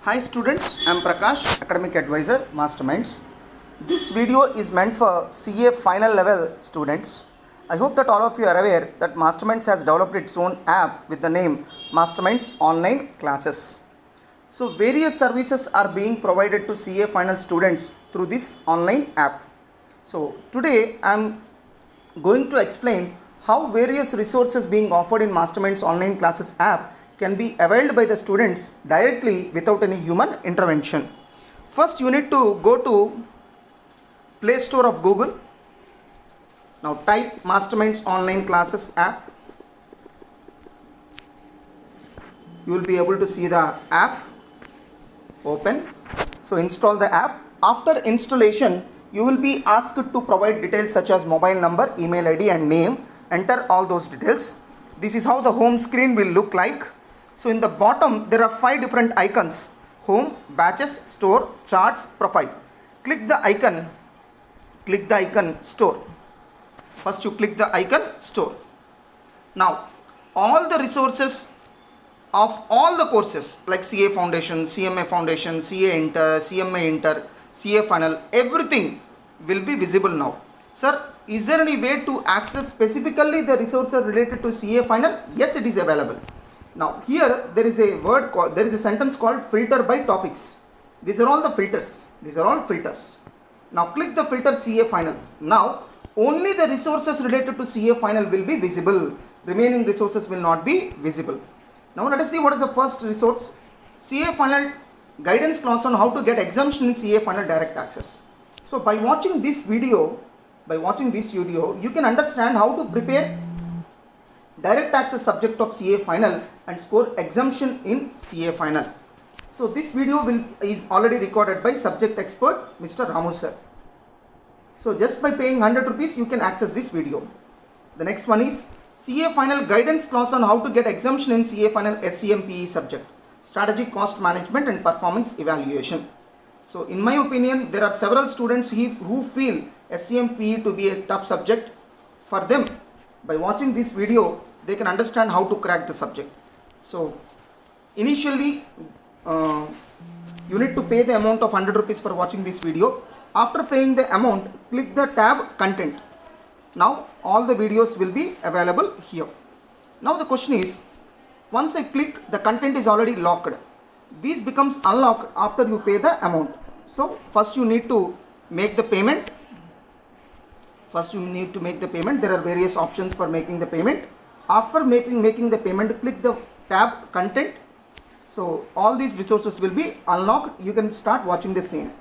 Hi students, I am Prakash, Academic Advisor, Masterminds. This video is meant for CA final level students. I hope that all of you are aware that Masterminds has developed its own app with the name Masterminds Online Classes. So various services are being provided to CA final students through this online app. So today I am going to explain how various resources being offered in Masterminds Online Classes app can be availed by the students directly without any human intervention. First, you need to go to Play Store of Google. Now type Masterminds Online Classes app. You will be able to see the app. Open. So install the app. After installation, you will be asked to provide details such as mobile number, email ID and name. Enter all those details. This is how the home screen will look like. So in the bottom there are 5 different icons: home, batches, store, charts, profile. Click the icon store. First you click the icon store. Now all the resources of all the courses like CA Foundation, CMA Foundation, CA Inter, CMA Inter, CA Final, everything will be visible now. Sir, is there any way to access specifically the resources related to CA Final? Yes, it is available. Now here there is a sentence called filter by topics. These are all the filters. Now click the filter CA Final. Now only the resources related to CA Final will be visible. Remaining resources will not be visible. Now let us see what is the first resource. CA Final guidance class on how to get exemption in CA Final direct access. So by watching this video, you can understand how to prepare direct access subject of CA Final and score exemption in CA Final. So this video is already recorded by subject expert Mr. Ramu sir. So just by paying 100 rupees you can access this video. The next one is CA Final guidance class on how to get exemption in CA Final SCMPE subject, strategic cost management and performance evaluation. So in my opinion there are several students who feel SCMPE to be a tough subject. For them, by watching this video they can understand how to crack the subject. So initially you need to pay the amount of 100 rupees for watching this video. After paying the amount, click the tab content. Now all the videos will be available here. Now the question is, once I click, the content is already locked. This becomes unlocked after you pay the amount. So first you need to make the payment. There are various options for making the payment. After making the payment, click the tab content. So all these resources will be unlocked. You can start watching the same.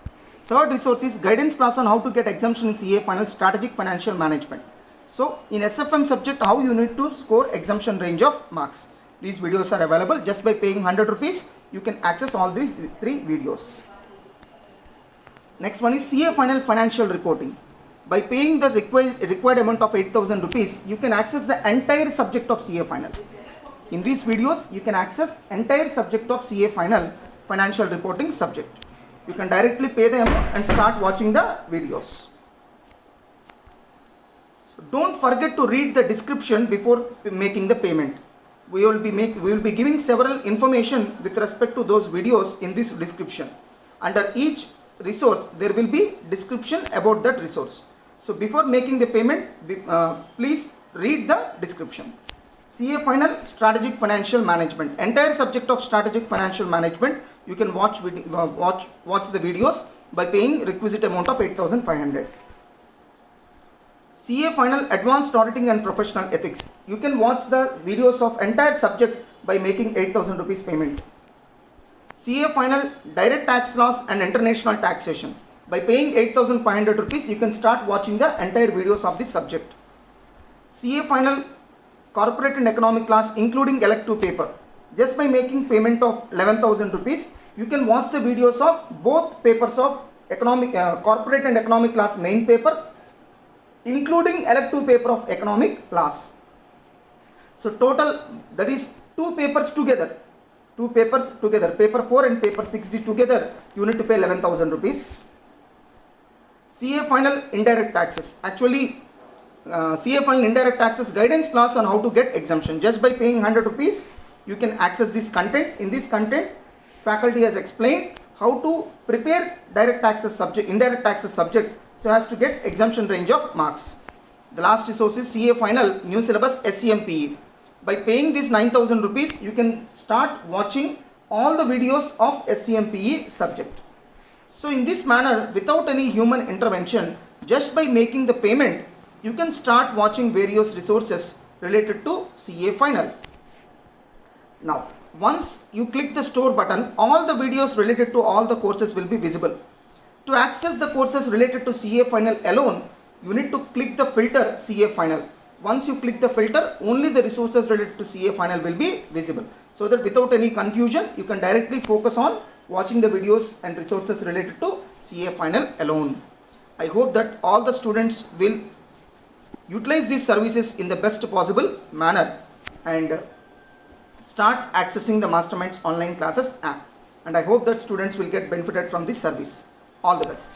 Third resource is guidance class on how to get exemption in CA Final strategic financial management. So in SFM subject, how you need to score exemption range of marks. These videos are available. Just by paying 100 rupees, you can access all these 3 videos. Next one is CA Final financial reporting. By paying the required amount of 8,000 rupees, you can access the entire subject of CA Final. In these videos, you can access entire subject of CA Final financial reporting subject. You can directly pay the amount and start watching the videos. So don't forget to read the description before making the payment. We will be giving several information with respect to those videos in this description. Under each resource, there will be description about that resource. So before making the payment, please read the description. CA Final strategic financial management, entire subject of strategic financial management. You can watch the videos by paying requisite amount of 8,500. CA Final advanced auditing and professional ethics. You can watch the videos of entire subject by making 8,000 rupees payment. CA Final direct tax laws and international taxation. By paying 8,500 rupees, you can start watching the entire videos of this subject. CA Final corporate and economic class including elective paper. Just by making payment of 11,000 rupees, you can watch the videos of both papers of corporate and economic class main paper, including elective paper of economic class. So total, that is 2 papers together. Paper 4 and paper 6D together, you need to pay 11,000 rupees. CA Final indirect taxes. Actually, CA Final indirect taxes guidance class on how to get exemption. Just by paying 100 rupees, you can access this content. In this content, faculty has explained how to prepare direct taxes subject, indirect taxes subject, so as to get exemption range of marks. The last resource is CA final new syllabus SCMPE. By paying this 9,000 rupees, you can start watching all the videos of SCMPE subject. So in this manner, without any human intervention, just by making the payment, you can start watching various resources related to CA final. Now, once you click the store button, all the videos related to all the courses will be visible. To access the courses related to CA final alone, you need to click the filter CA final. Once you click the filter, only the resources related to CA final will be visible. So that without any confusion, you can directly focus on watching the videos and resources related to CA final alone. I hope that all the students will utilize these services in the best possible manner and start accessing the Masterminds online classes app. And I hope that students will get benefited from this service. All the best.